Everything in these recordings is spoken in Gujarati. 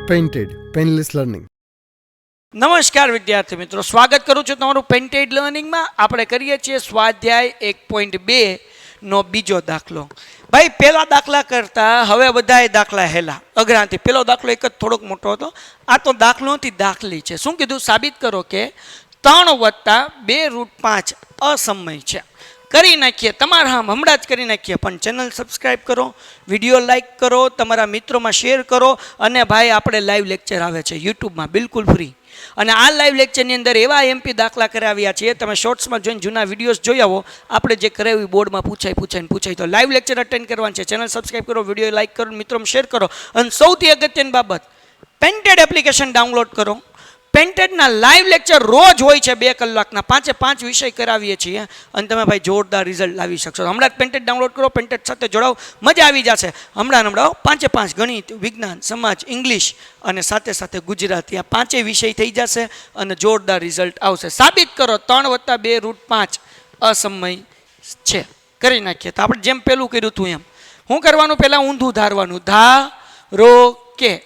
Painted painless learning. નમસ્કાર વિદ્યાર્થી મિત્રો, સ્વાગત કરું છું તમારું પેઇન્ટેડ લર્નિંગમાં. આપણે કરીએ છીએ સ્વાધ્યાય 1.2 નો બીજો દાખલો. ભાઈ પહેલા દાખલા કરતા હવે બધાય દાખલા હેલા અઘરાથી. પહેલો દાખલો એક જ થોડોક મોટો હતો, આ તો દાખલો નથી દાખલી છે. શું કીધું? સાબિત કરો કે 3 + 2√5 અસમય છે. કરી નાખીએ, તમારા હમણાં જ કરી નાખીએ, પણ ચેનલ સબસ્ક્રાઈબ કરો, વિડીયો લાઈક કરો, તમારા મિત્રોમાં શેર કરો. અને ભાઈ આપણે લાઈવ લેક્ચર આવે છે યુટ્યુબમાં બિલકુલ ફ્રી, અને આ લાઈવ લેક્ચરની અંદર એવા એમપી દાખલા કરાવ્યા છે, તમે શોર્ટ્સમાં જોઈને જૂના વિડીયોઝ જોઈ આવો. આપણે જે કરાવ્યું બોર્ડમાં પૂછાય તો લાઈવ લેક્ચર અટેન્ડ કરવાનું છે. ચેનલ સબસ્ક્રાઈબ કરો, વિડીયો લાઈક કરો, મિત્રોમાં શેર કરો. અને સૌથી અગત્યની બાબત, પેઇન્ટેડ એપ્લિકેશન ડાઉનલોડ કરો. પેઇન્ટેડના લાઈવ લેક્ચર રોજ હોય છે 2 કલાકના, 5 વિષય કરાવીએ છીએ, અને તમે ભાઈ જોરદાર રિઝલ્ટ લાવી શકશો. હમણાં જ પેઇન્ટેડ ડાઉનલોડ કરો, પેઇન્ટેડ સાથે જોડાઓ, મજા આવી જશે. હમણાં 5 ગણિત, વિજ્ઞાન, સમાજ, ઇંગ્લિશ અને સાથે સાથે ગુજરાતી, આ 5 વિષય થઈ જશે અને જોરદાર રિઝલ્ટ આવશે. સાબિત કરો 3 + 2√5 અસમય છે. કરી નાખીએ. તો આપણે જેમ પેલું કર્યું હતું એમ શું કરવાનું? પહેલાં ઊંધું ધારવાનું. ધારો કે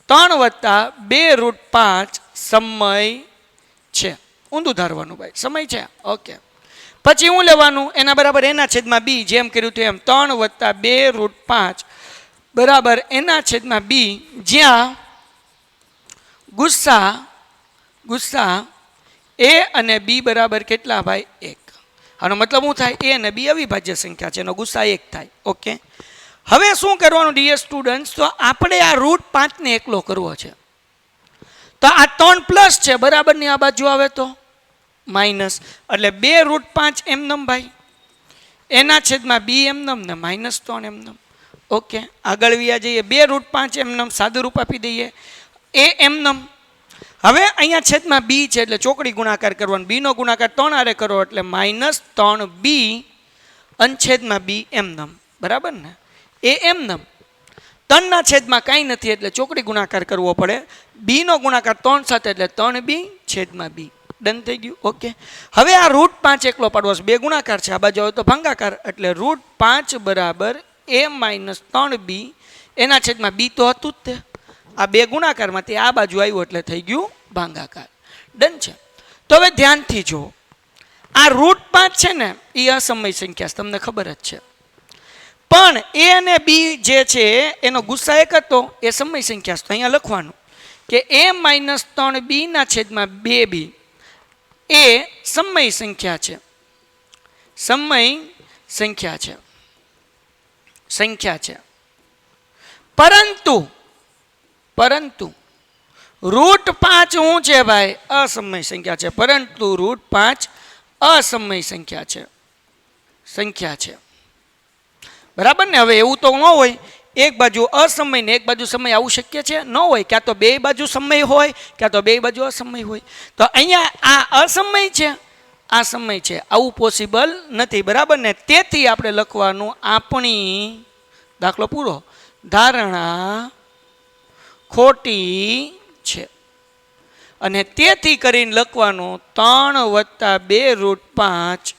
3 + 2√5 સમય છે. ઊંધું ધારવાનું ભાઈ, સમય છે. ઓકે, પછી હું લેવાનું એના બરાબર એના છેદમાં બી, જેમ કર્યું હતું એમ. 3 + 2√5 બરાબર એના છેદમાં બી, જ્યાં ગુસ્સા એ અને બી બરાબર કેટલા ભાઈ? 1. આનો મતલબ શું થાય? એ અને બી અવિભાજ્ય સંખ્યા છે, એનો ગુસ્સા 1 થાય. ઓકે, હવે શું કરવાનું ડિયર સ્ટુડન્ટ્સ? તો આપણે આ √5 ને એકલો કરવો છે. તો આ 3 પ્લસ છે, બરાબરની આ બાજુ આવે તો માઇનસ, એટલે 2√5 એમનેમ ભાઈ, એના છેદમાં બી એમનેમ ને -3 એમનેમ. ઓકે, આગળ વ્યા જઈએ. 2√5 એમનેમ સાદું રૂપ આપી દઈએ, એ એમનેમ. હવે અહીંયા છેદમાં બી છે એટલે ચોકડી ગુણાકાર કરવાનો. બીનો ગુણાકાર 3 આરે કરો એટલે -3b અનછેદમાં બી એમનેમ, બરાબર ને? એ એમનેમ. 3ના છેદમાં કાંઈ નથી એટલે ચોકડી ગુણાકાર કરવો પડે. બીનો ગુણાકાર 3 સાથે એટલે 3b છેદમાં બી. ડન થઈ ગયું. ઓકે, હવે આ √5 એકલો પાડવો છે. 2 ગુણાકાર છે, આ બાજુ આવે તો ભાગાકાર, એટલે √5 બરાબર a - 3b એના છેદમાં બી તો હતું જ તે. આ 2 ગુણાકારમાંથી આ બાજુ આવ્યું એટલે થઈ ગયું ભાગાકાર. ડન છે. તો હવે ધ્યાનથી જુઓ, આ √5 છે ને એ અસમય સંખ્યા તમને ખબર જ છે, પણ એ અને બી જે છે એનો ગુસ્સા 1 હતો, એ સમય સંખ્યા છે. તો અહીંયા લખવાનું કે a - 3b ના છેદમાં 2b એ સમય સંખ્યા છે. સમય સંખ્યા છે. પરંતુ √5 શું છે ભાઈ? અસમય સંખ્યા છે. પરંતુ √5 અસમય સંખ્યા છે. બરાબર ને? હવે એવું તો ન હોય એક બાજુ અસમય ને એક બાજુ સમય, આવું શક્ય છે? ન હોય. ક્યાં તો 2 બાજુ સમય હોય, ક્યાં તો 2 બાજુ અસમય હોય. તો અહીંયા આ અસમય છે, આ સમય છે, આવું પોસિબલ નથી. બરાબર ને? તેથી આપણે લખવાનું આપણી, દાખલો પૂરો, ધારણા ખોટી છે. અને તેથી કરીને લખવાનું 3 + 2√5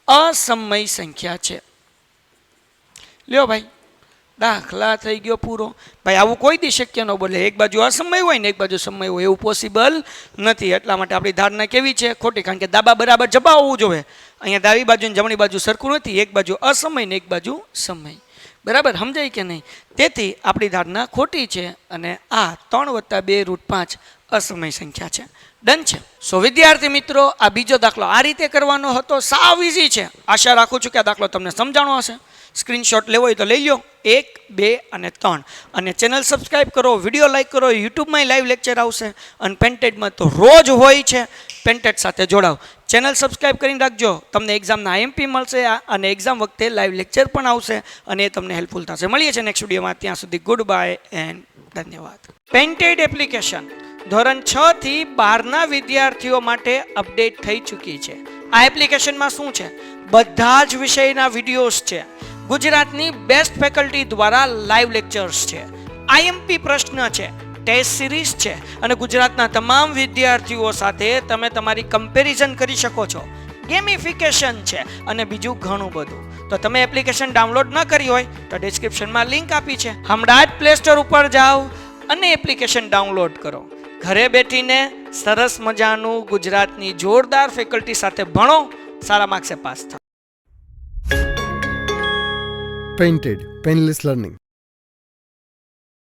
અસમય સંખ્યા છે. લ્યો ભાઈ, દાખલા થઈ ગયો પૂરો. ભાઈ આવું કોઈ દી શક્ય ન બોલે, એક બાજુ અસમય હોય ને એક બાજુ સમય હોય, એવું પોસિબલ નથી. એટલા માટે આપણી ધારણા કેવી છે? ખોટી. કારણ કે ડાબા બરાબર જબા હોવું જોઈએ. અહીંયા ડાબી બાજુ ને જમણી બાજુ સરખું નથી, એક બાજુ અસમય ને એક બાજુ સમય. બરાબર સમજાય કે નહીં? તેથી આપણી ધારણા ખોટી છે, અને આ 3 + 2√5 અસમય સંખ્યા છે. ડન છે. સો વિદ્યાર્થી મિત્રો, આ બીજો દાખલો આ રીતે કરવાનો હતો. સાવ ઇઝી છે. આશા રાખું છું કે આ દાખલો તમને સમજાણો હશે. સ્ક્રીનશોટ લેવો હોય તો લઈ લો, 1, 2 અને 3. અને ચેનલ સબસ્ક્રાઈબ કરો, વિડીયો લાઈક કરો, યુટ્યુબમાં લાઈવ લેક્ચર આવશે, અને પેઇન્ટેડમાં તો રોજ હોય છે. પેઇન્ટેડ સાથે જોડાઓ, ચેનલ સબસ્ક્રાઈબ કરીને રાખજો. તમને એક્ઝામના IMP મળશે, અને એક્ઝામ વખતે લાઈવ લેક્ચર પણ આવશે, અને એ તમને હેલ્પફુલ થશે. મળીએ છીએ નેક્સ્ટ વિડીયોમાં. ત્યાં સુધી ગુડ બાય એન્ડ ધન્યવાદ. પેઇન્ટેડ એપ્લિકેશન ધોરણ 6 થી 12ના વિદ્યાર્થીઓ માટે અપડેટ થઈ ચૂકી છે. આ એપ્લિકેશનમાં શું છે? બધા જ વિષયના વિડીયોઝ છે. ગુજરાતની બેસ્ટ ફેકલ્ટી દ્વારા લાઈવ લેક્ચર્સ છે, IMP પ્રશ્ન છે, ટેસ્ટ સિરીઝ છે, અને ગુજરાતના તમામ વિદ્યાર્થીઓ સાથે તમે તમારી કમ્પેરિઝન કરી શકો છો. ગેમિફિકેશન છે અને બીજું ઘણું બધું. તો તમે એપ્લિકેશન ડાઉનલોડ ન કરી હોય તો ડિસ્ક્રિપ્શનમાં લિંક આપી છે, હમણાં જ પ્લે સ્ટોર ઉપર જાઓ અને એપ્લિકેશન ડાઉનલોડ કરો. ઘરે બેઠીને સરસ મજાનું ગુજરાતની જોરદાર ફેકલ્ટી સાથે ભણો, સારા માર્ક્સે પાસ થાઓ. Painted, Painless Learning.